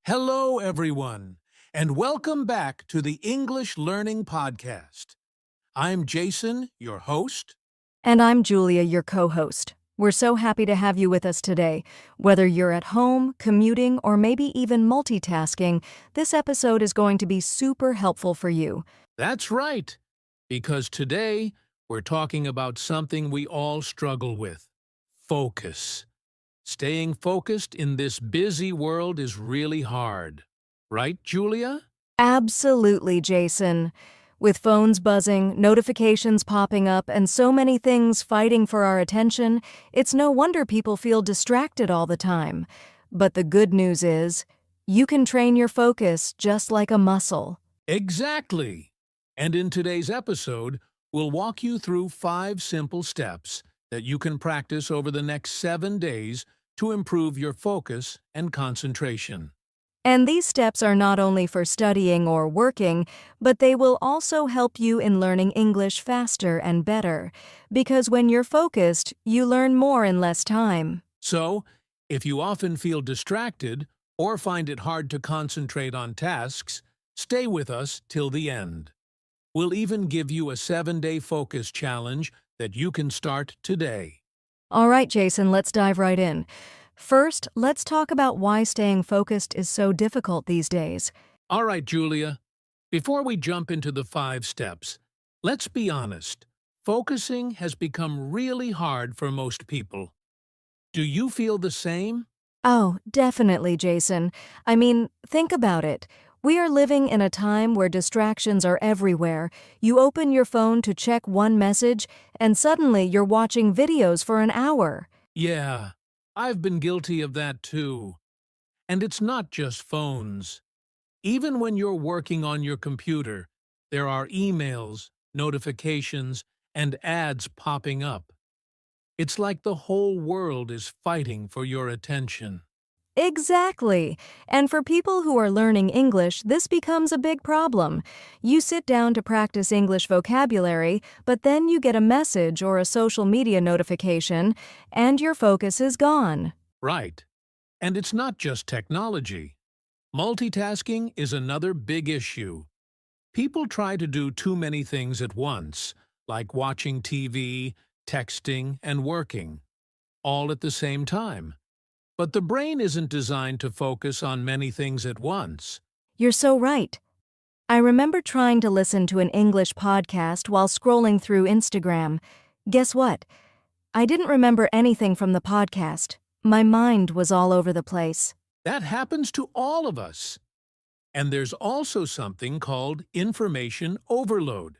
Hello, everyone, and welcome back to the English Learning Podcast. I'm Jason, your host. And I'm Julia, your co-host. We're so happy to have you with us today. Whether you're at home, commuting, or maybe even multitasking, this episode is going to be super helpful for you. That's right, because today we're talking about something we all struggle with: focus. Staying focused in this busy world is really hard. Right, Julia? Absolutely, Jason. With phones buzzing, notifications popping up, and so many things fighting for our attention, it's no wonder people feel distracted all the time. But the good news is, you can train your focus just like a muscle. Exactly. And in today's episode, we'll walk you through 5 simple steps that you can practice over the next 7 days to improve your focus and concentration. And these steps are not only for studying or working, but they will also help you in learning English faster and better. Because when you're focused, you learn more in less time. So, if you often feel distracted or find it hard to concentrate on tasks, stay with us till the end. We'll even give you a 7-day focus challenge that you can start today. All right, Jason, let's dive right in. First, let's talk about why staying focused is so difficult these days. All right, Julia. Before we jump into the 5 steps, let's be honest. Focusing has become really hard for most people. Do you feel the same? Oh, definitely, Jason. I mean, think about it. We are living in a time where distractions are everywhere. You open your phone to check one message, and suddenly you're watching videos for an hour. Yeah, I've been guilty of that too. And it's not just phones. Even when you're working on your computer, there are emails, notifications, and ads popping up. It's like the whole world is fighting for your attention. Exactly. And for people who are learning English, this becomes a big problem. You sit down to practice English vocabulary, but then you get a message or a social media notification, and your focus is gone. Right. And it's not just technology. Multitasking is another big issue. People try to do too many things at once, like watching TV, texting, and working, all at the same time. But the brain isn't designed to focus on many things at once. You're so right. I remember trying to listen to an English podcast while scrolling through Instagram. Guess what? I didn't remember anything from the podcast. My mind was all over the place. That happens to all of us. And there's also something called information overload.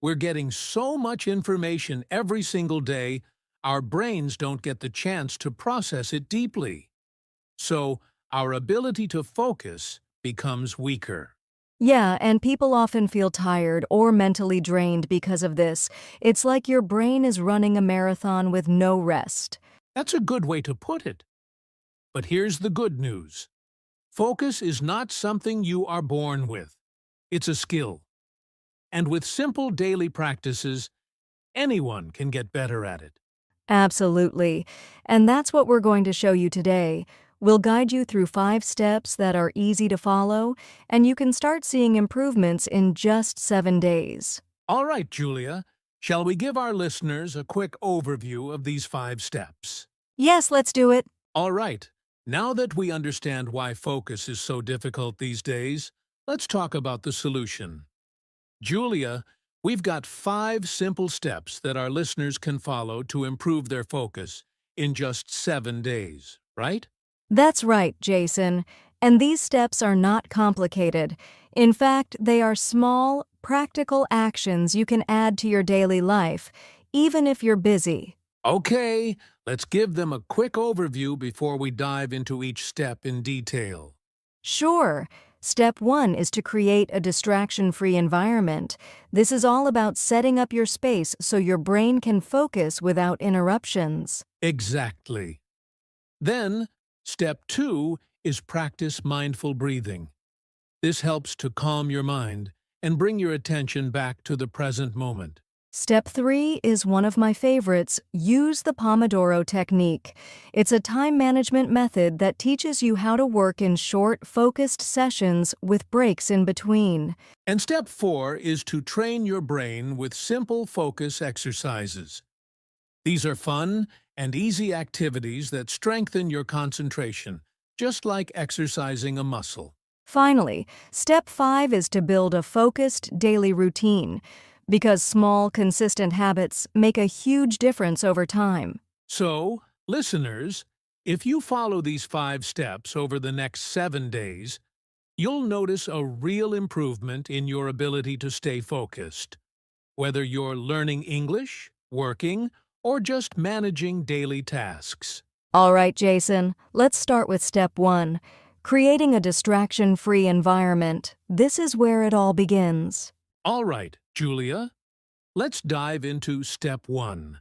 We're getting so much information every single day, our brains don't get the chance to process it deeply. So, our ability to focus becomes weaker. Yeah, and people often feel tired or mentally drained because of this. It's like your brain is running a marathon with no rest. That's a good way to put it. But here's the good news. Focus is not something you are born with. It's a skill. And with simple daily practices, anyone can get better at it. Absolutely. And that's what we're going to show you today. We'll guide you through 5 steps that are easy to follow, and you can start seeing improvements in just 7 days. All right, Julia, shall we give our listeners a quick overview of these 5 steps? Yes, let's do it. All right, now that we understand why focus is so difficult these days, let's talk about the solution. Julia, we've got 5 simple steps that our listeners can follow to improve their focus in just 7 days, right? That's right, Jason. And these steps are not complicated. In fact, they are small, practical actions you can add to your daily life, even if you're busy. Okay, let's give them a quick overview before we dive into each step in detail. Sure. Step 1 is to create a distraction-free environment. This is all about setting up your space so your brain can focus without interruptions. Exactly. Then, step 2 is practice mindful breathing. This helps to calm your mind and bring your attention back to the present moment. Step 3 is one of my favorites. Use the Pomodoro technique. It's a time management method that teaches you how to work in short, focused sessions with breaks in between. And step 4 is to train your brain with simple focus exercises. These are fun and easy activities that strengthen your concentration, just like exercising a muscle. Finally, step 5 is to build a focused daily routine, because small, consistent habits make a huge difference over time. So, listeners, if you follow these 5 steps over the next 7 days, you'll notice a real improvement in your ability to stay focused. Whether you're learning English, working, or just managing daily tasks. All right, Jason, let's start with step 1. Creating a distraction-free environment. This is where it all begins. All right, Julia, let's dive into step 1.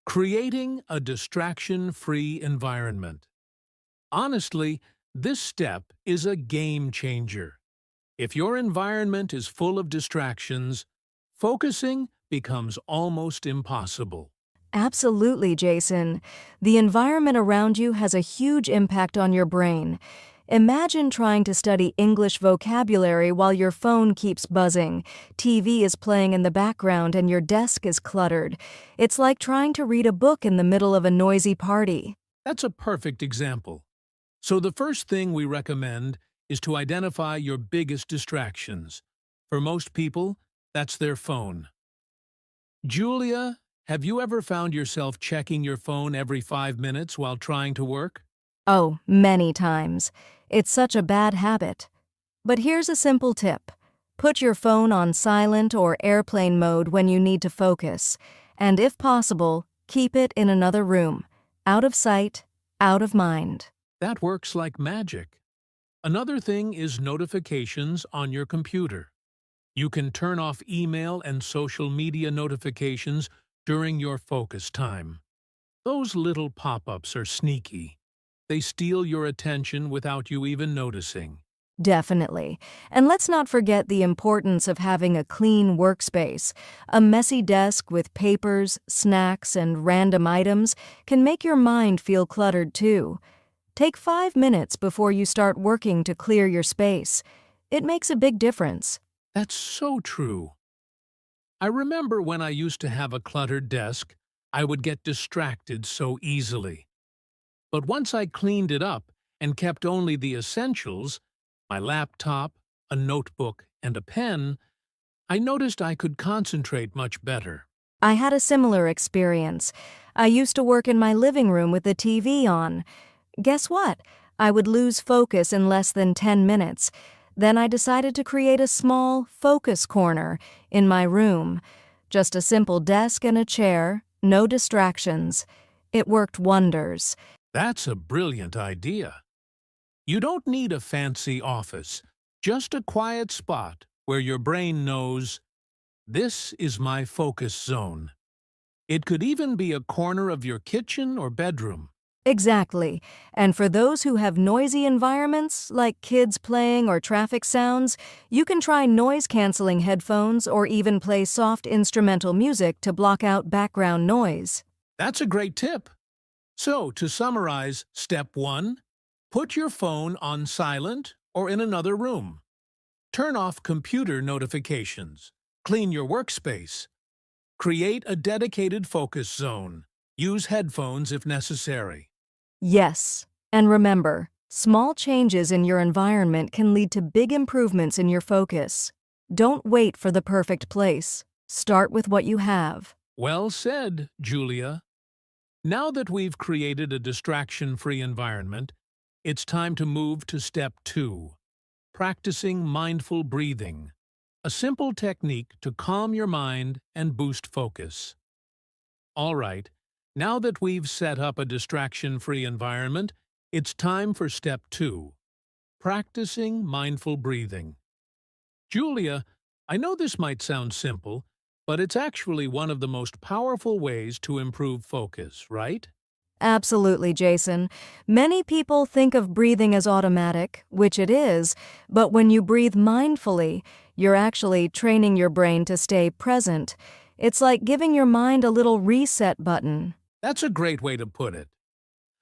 Creating a distraction-free environment. Honestly, this step is a game changer. If your environment is full of distractions, focusing becomes almost impossible. Absolutely, Jason. The environment around you has a huge impact on your brain. Imagine trying to study English vocabulary while your phone keeps buzzing, TV is playing in the background, and your desk is cluttered. It's like trying to read a book in the middle of a noisy party. That's a perfect example. So the first thing we recommend is to identify your biggest distractions. For most people, that's their phone. Julia, have you ever found yourself checking your phone every 5 minutes while trying to work? Oh, many times. It's such a bad habit. But here's a simple tip. Put your phone on silent or airplane mode when you need to focus. And if possible, keep it in another room. Out of sight, out of mind. That works like magic. Another thing is notifications on your computer. You can turn off email and social media notifications during your focus time. Those little pop-ups are sneaky. They steal your attention without you even noticing. Definitely. And let's not forget the importance of having a clean workspace. A messy desk with papers, snacks, and random items can make your mind feel cluttered too. Take 5 minutes before you start working to clear your space. It makes a big difference. That's so true. I remember when I used to have a cluttered desk, I would get distracted so easily. But once I cleaned it up and kept only the essentials, my laptop, a notebook, and a pen, I noticed I could concentrate much better. I had a similar experience. I used to work in my living room with the TV on. Guess what? I would lose focus in less than 10 minutes. Then I decided to create a small focus corner in my room. Just a simple desk and a chair, no distractions. It worked wonders. That's a brilliant idea. You don't need a fancy office, just a quiet spot where your brain knows, this is my focus zone. It could even be a corner of your kitchen or bedroom. Exactly. And for those who have noisy environments, like kids playing or traffic sounds, you can try noise-canceling headphones or even play soft instrumental music to block out background noise. That's a great tip. So, to summarize, step 1, put your phone on silent or in another room. Turn off computer notifications. Clean your workspace. Create a dedicated focus zone. Use headphones if necessary. Yes. And remember, small changes in your environment can lead to big improvements in your focus. Don't wait for the perfect place. Start with what you have. Well said, Julia. Now that we've created a distraction-free environment, it's time to move to step 2, practicing mindful breathing, a simple technique to calm your mind and boost focus. All right, now that we've set up a distraction-free environment, it's time for step 2, practicing mindful breathing. Julia, I know this might sound simple, but it's actually one of the most powerful ways to improve focus, right? Absolutely, Jason. Many people think of breathing as automatic, which it is, but when you breathe mindfully, you're actually training your brain to stay present. It's like giving your mind a little reset button. That's a great way to put it.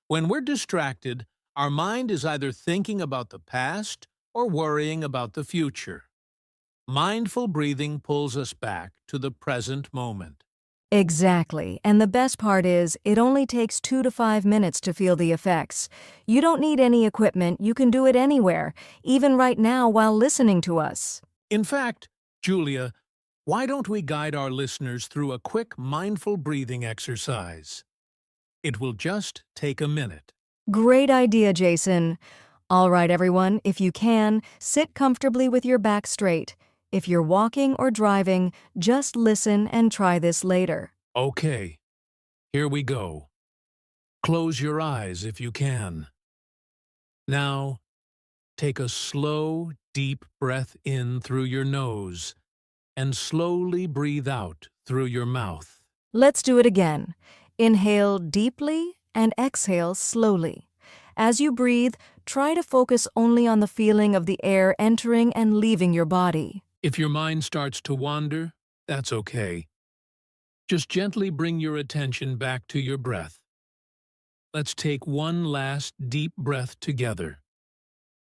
When we're distracted, our mind is either thinking about the past or worrying about the future. Mindful breathing pulls us back to the present moment. Exactly. And the best part is, it only takes 2 to 5 minutes to feel the effects. You don't need any equipment, you can do it anywhere, even right now while listening to us. In fact, Julia, why don't we guide our listeners through a quick mindful breathing exercise? It will just take a minute. Great idea, Jason. All right, everyone, if you can, sit comfortably with your back straight. If you're walking or driving, just listen and try this later. Okay, here we go. Close your eyes if you can. Now, take a slow, deep breath in through your nose and slowly breathe out through your mouth. Let's do it again. Inhale deeply and exhale slowly. As you breathe, try to focus only on the feeling of the air entering and leaving your body. If your mind starts to wander, that's okay. Just gently bring your attention back to your breath. Let's take one last deep breath together.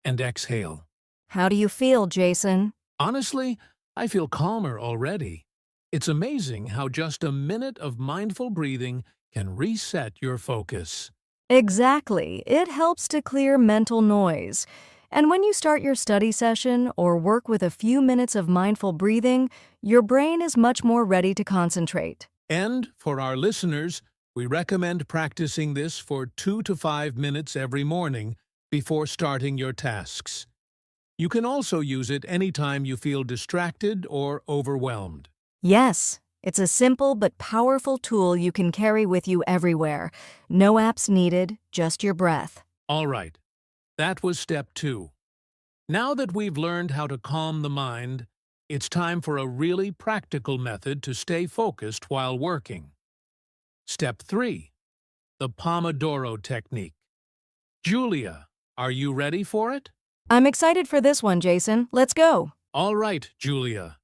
And exhale. How do you feel, Jason? Honestly, I feel calmer already. It's amazing how just a minute of mindful breathing can reset your focus. Exactly. It helps to clear mental noise. And when you start your study session or work with a few minutes of mindful breathing, your brain is much more ready to concentrate. And for our listeners, we recommend practicing this for 2 to 5 minutes every morning before starting your tasks. You can also use it anytime you feel distracted or overwhelmed. Yes, it's a simple but powerful tool you can carry with you everywhere. No apps needed, just your breath. All right, that was step 2. Now that we've learned how to calm the mind, it's time for a really practical method to stay focused while working. Step 3. The Pomodoro Technique. Julia, are you ready for it? I'm excited for this one, Jason. Let's go. All right, Julia.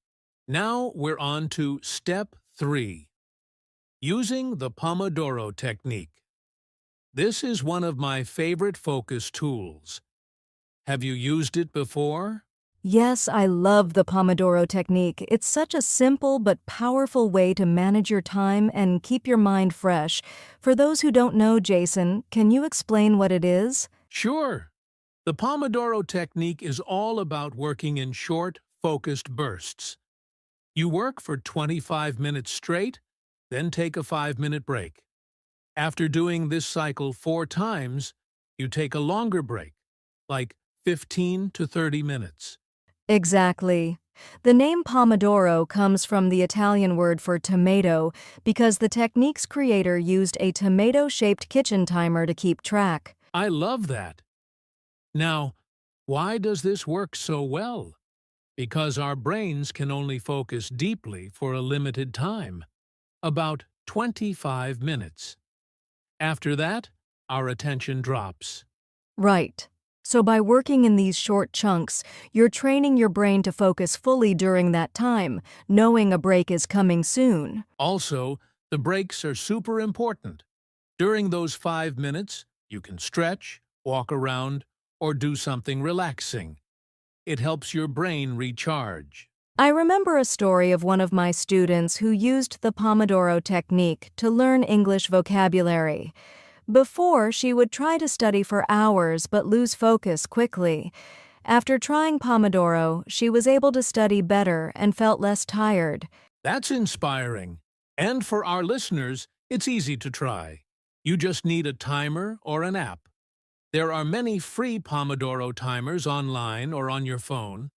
Now we're on to step 3. Using the Pomodoro Technique. This is one of my favorite focus tools. Have you used it before? Yes, I love the Pomodoro technique. It's such a simple but powerful way to manage your time and keep your mind fresh. For those who don't know, Jason, can you explain what it is? Sure. The Pomodoro Technique is all about working in short, focused bursts. You work for 25 minutes straight, then take a 5-minute break. After doing this cycle 4 times, you take a longer break, like 15 to 30 minutes. Exactly. The name Pomodoro comes from the Italian word for tomato because the technique's creator used a tomato-shaped kitchen timer to keep track. I love that. Now, why does this work so well? Because our brains can only focus deeply for a limited time, about 25 minutes. After that, our attention drops. Right. So by working in these short chunks, you're training your brain to focus fully during that time, knowing a break is coming soon. Also, the breaks are super important. During those 5 minutes, you can stretch, walk around, or do something relaxing. It helps your brain recharge. I remember a story of one of my students who used the Pomodoro technique to learn English vocabulary. Before, she would try to study for hours but lose focus quickly. After trying Pomodoro, she was able to study better and felt less tired. That's inspiring. And for our listeners, it's easy to try. You just need a timer or an app. There are many free Pomodoro timers online or on your phone.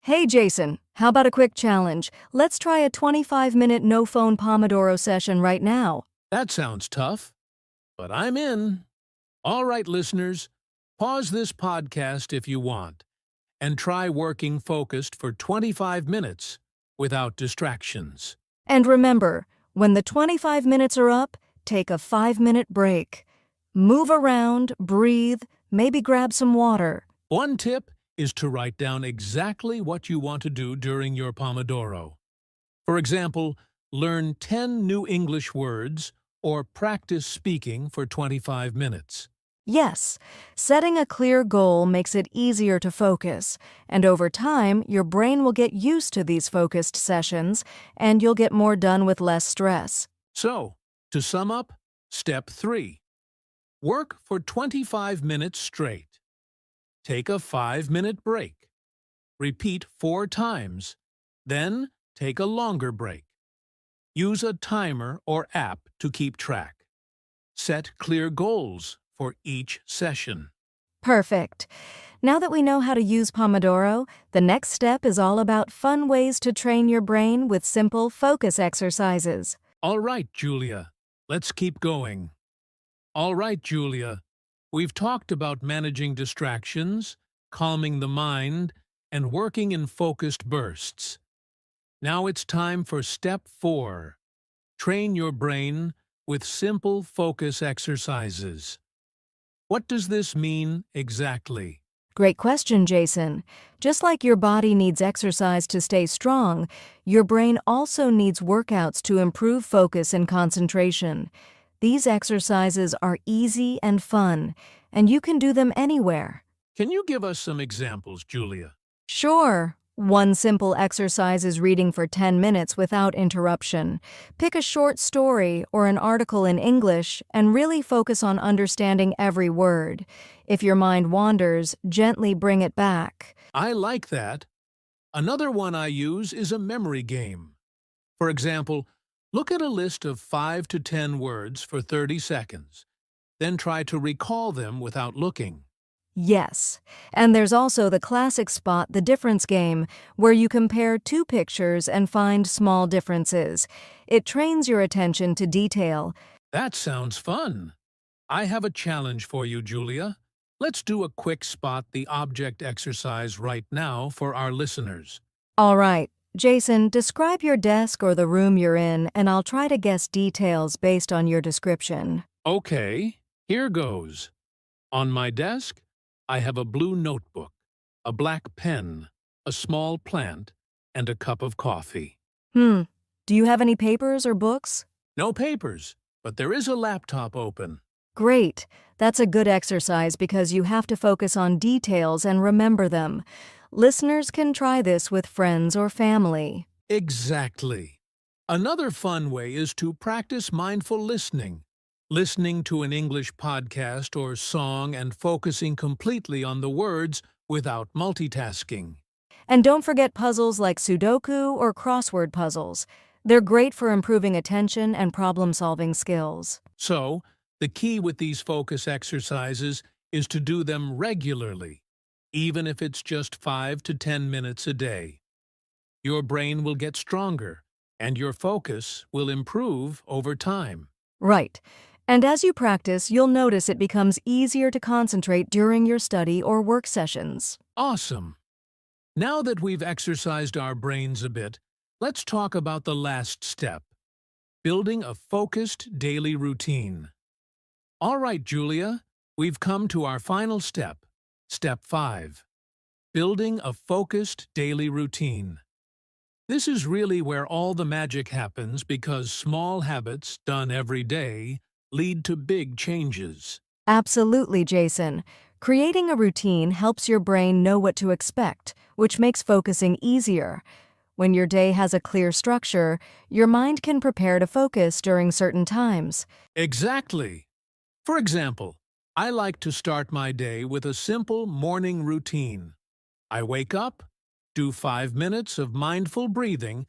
Hey Jason, how about a quick challenge? Let's try a 25-minute no-phone Pomodoro session right now. That sounds tough, but I'm in. All right, listeners, pause this podcast if you want, and try working focused for 25 minutes without distractions. And remember, when the 25 minutes are up, take a 5-minute break. Move around, breathe, maybe grab some water. One tip is to write down exactly what you want to do during your Pomodoro. For example, learn 10 new English words, or practice speaking for 25 minutes. Yes, setting a clear goal makes it easier to focus, and over time, your brain will get used to these focused sessions, and you'll get more done with less stress. So, to sum up, Step 3. Work for 25 minutes straight. Take a 5-minute break. Repeat 4 times. Then, take a longer break. Use a timer or app to keep track. Set clear goals for each session. Perfect. Now that we know how to use Pomodoro, the next step is all about fun ways to train your brain with simple focus exercises. All right, Julia. Let's keep going. All right, Julia. We've talked about managing distractions, calming the mind, and working in focused bursts. Now it's time for Step 4. Train your brain with simple focus exercises. What does this mean exactly? Great question, Jason. Just like your body needs exercise to stay strong, your brain also needs workouts to improve focus and concentration. These exercises are easy and fun, and you can do them anywhere. Can you give us some examples, Julia? Sure. One simple exercise is reading for 10 minutes without interruption. Pick a short story or an article in English and really focus on understanding every word. If your mind wanders, gently bring it back. I like that. Another one I use is a memory game. For example, look at a list of 5 to 10 words for 30 seconds. Then try to recall them without looking. Yes, and there's also the classic spot the difference game, where you compare two pictures and find small differences. It trains your attention to detail. That sounds fun. I have a challenge for you, Julia. Let's do a quick spot the object exercise right now for our listeners. All right, Jason, describe your desk or the room you're in, and I'll try to guess details based on your description. Okay, here goes. On my desk, I have a blue notebook, a black pen, a small plant, and a cup of coffee. Do you have any papers or books? No papers, but there is a laptop open. Great. That's a good exercise because you have to focus on details and remember them. Listeners can try this with friends or family. Exactly. Another fun way is to practice mindful listening. Listening to an English podcast or song and focusing completely on the words without multitasking. And don't forget puzzles like Sudoku or crossword puzzles. They're great for improving attention and problem-solving skills. So, the key with these focus exercises is to do them regularly, even if it's just 5 to 10 minutes a day. Your brain will get stronger, and your focus will improve over time. Right. And as you practice, you'll notice it becomes easier to concentrate during your study or work sessions. Awesome! Now that we've exercised our brains a bit, let's talk about the last step, building a focused daily routine. All right, Julia, we've come to our final step, Step 5, building a focused daily routine. This is really where all the magic happens because small habits done every day lead to big changes. Absolutely, Jason. Creating a routine helps your brain know what to expect, which makes focusing easier. When your day has a clear structure, your mind can prepare to focus during certain times. Exactly. For example, I like to start my day with a simple morning routine. I wake up, do 5 minutes of mindful breathing,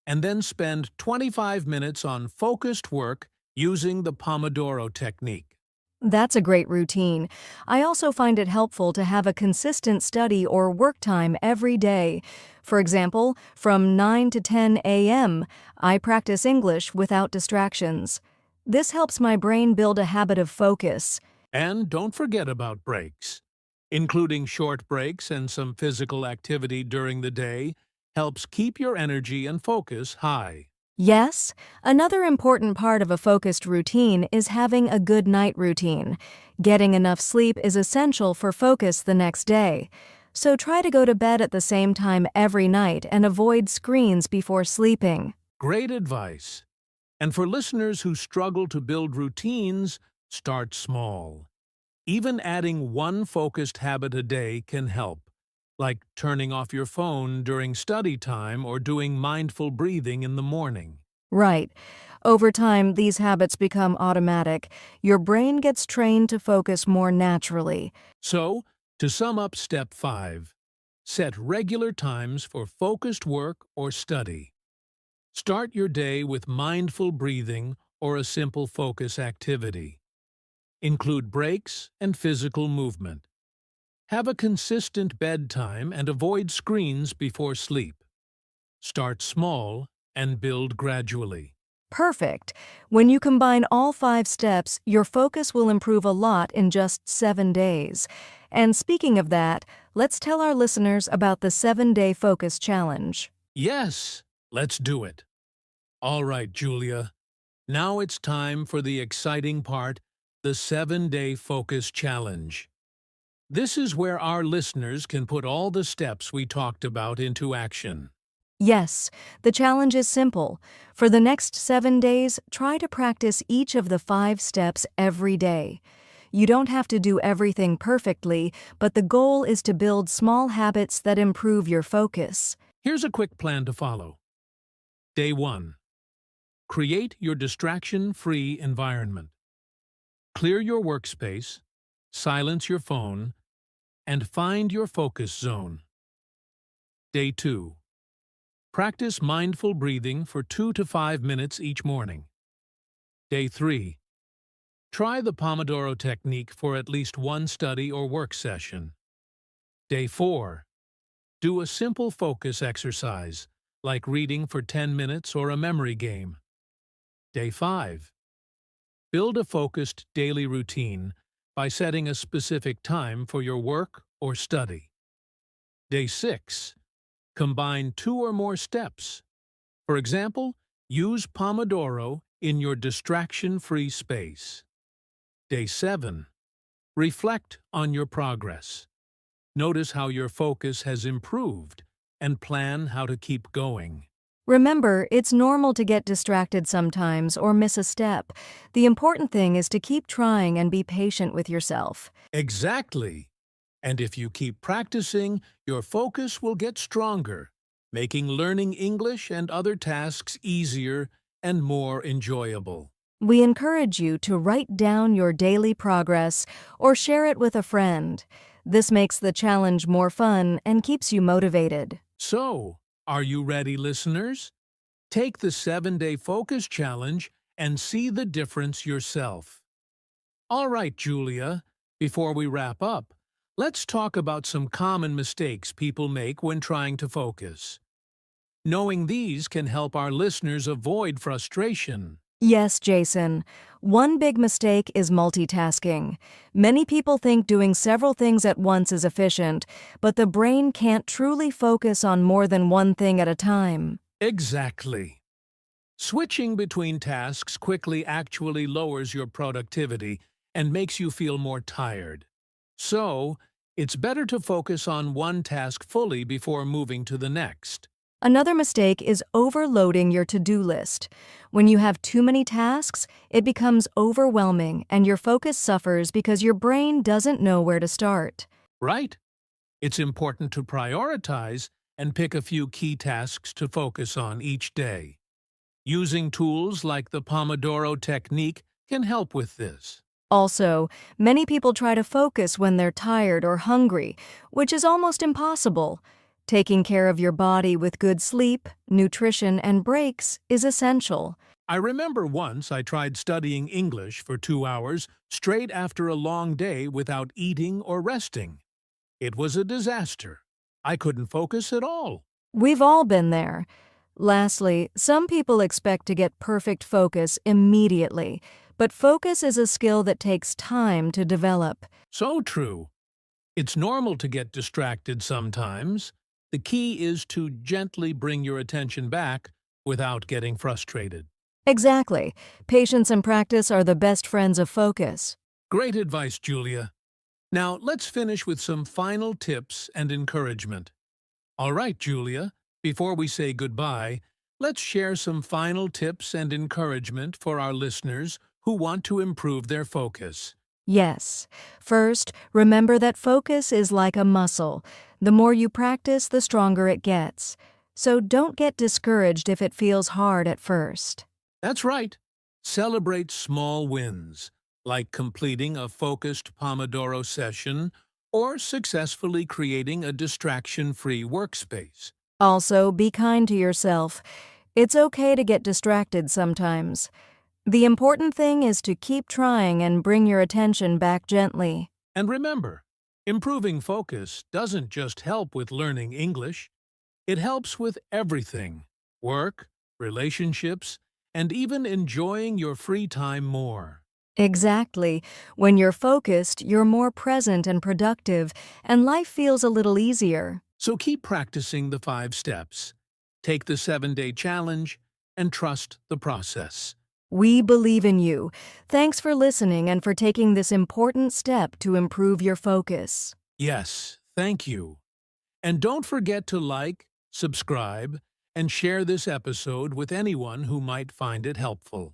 and then spend 25 minutes on focused work using the Pomodoro technique. That's a great routine. I also find it helpful to have a consistent study or work time every day. For example, from 9 to 10 a.m., I practice English without distractions. This helps my brain build a habit of focus. And don't forget about breaks. Including short breaks and some physical activity during the day helps keep your energy and focus high. Yes, another important part of a focused routine is having a good night routine. Getting enough sleep is essential for focus the next day. So try to go to bed at the same time every night and avoid screens before sleeping. Great advice. And for listeners who struggle to build routines, start small. Even adding one focused habit a day can help, like turning off your phone during study time or doing mindful breathing in the morning. Right. Over time, these habits become automatic. Your brain gets trained to focus more naturally. So, to sum up step 5, set regular times for focused work or study. Start your day with mindful breathing or a simple focus activity. Include breaks and physical movement. Have a consistent bedtime and avoid screens before sleep. Start small and build gradually. Perfect. When you combine all 5 steps, your focus will improve a lot in just 7 days. And speaking of that, let's tell our listeners about the 7-day focus challenge. Yes, let's do it. All right, Julia. Now it's time for the exciting part, the 7-day focus challenge. This is where our listeners can put all the steps we talked about into action. Yes, the challenge is simple. For the next 7 days, try to practice each of the 5 steps every day. You don't have to do everything perfectly, but the goal is to build small habits that improve your focus. Here's a quick plan to follow. Day 1. Create your distraction-free environment. Clear your workspace, silence your phone, and find your focus zone. Day 2. Practice mindful breathing for 2 to 5 minutes each morning. Day 3. Try the Pomodoro technique for at least one study or work session. Day 4. Do a simple focus exercise, like reading for 10 minutes or a memory game. Day 5. Build a focused daily routine by setting a specific time for your work or study. Day 6. Combine 2 or more steps. For example, use Pomodoro in your distraction-free space. Day 7. Reflect on your progress. Notice how your focus has improved and plan how to keep going. Remember, it's normal to get distracted sometimes or miss a step. The important thing is to keep trying and be patient with yourself. Exactly. And if you keep practicing, your focus will get stronger, making learning English and other tasks easier and more enjoyable. We encourage you to write down your daily progress or share it with a friend. This makes the challenge more fun and keeps you motivated. So, are you ready, listeners? Take the 7-day focus challenge and see the difference yourself. All right, Julia, before we wrap up, let's talk about some common mistakes people make when trying to focus. Knowing these can help our listeners avoid frustration. Yes, Jason. One big mistake is multitasking. Many people think doing several things at once is efficient, but the brain can't truly focus on more than one thing at a time. Exactly. Switching between tasks quickly actually lowers your productivity and makes you feel more tired. So, it's better to focus on one task fully before moving to the next. Another mistake is overloading your to-do list. When you have too many tasks, it becomes overwhelming and your focus suffers because your brain doesn't know where to start. Right? It's important to prioritize and pick a few key tasks to focus on each day. Using tools like the Pomodoro technique can help with this. Also, many people try to focus when they're tired or hungry, which is almost impossible. Taking care of your body with good sleep, nutrition, and breaks is essential. I remember once I tried studying English for 2 hours straight after a long day without eating or resting. It was a disaster. I couldn't focus at all. We've all been there. Lastly, some people expect to get perfect focus immediately, but focus is a skill that takes time to develop. So true. It's normal to get distracted sometimes. The key is to gently bring your attention back without getting frustrated. Exactly. Patience and practice are the best friends of focus. Great advice, Julia. Now, let's finish with some final tips and encouragement. All right, Julia, before we say goodbye, Let's share some final tips and encouragement for our listeners who want to improve their focus. Yes. First, remember that focus is like a muscle. The more you practice, the stronger it gets. So don't get discouraged if it feels hard at first. That's right. Celebrate small wins, like completing a focused Pomodoro session or successfully creating a distraction-free workspace. Also, be kind to yourself. It's okay to get distracted sometimes. The important thing is to keep trying and bring your attention back gently. And remember, improving focus doesn't just help with learning English, it helps with everything: work, relationships, and even enjoying your free time more. Exactly. When you're focused, you're more present and productive, and life feels a little easier. So keep practicing the 5 steps. Take the 7-day challenge and trust the process. We believe in you. Thanks for listening and for taking this important step to improve your focus. Yes, thank you. And don't forget to like, subscribe, and share this episode with anyone who might find it helpful.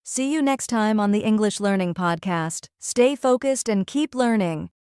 See you next time on the English Learning Podcast. Stay focused and keep learning.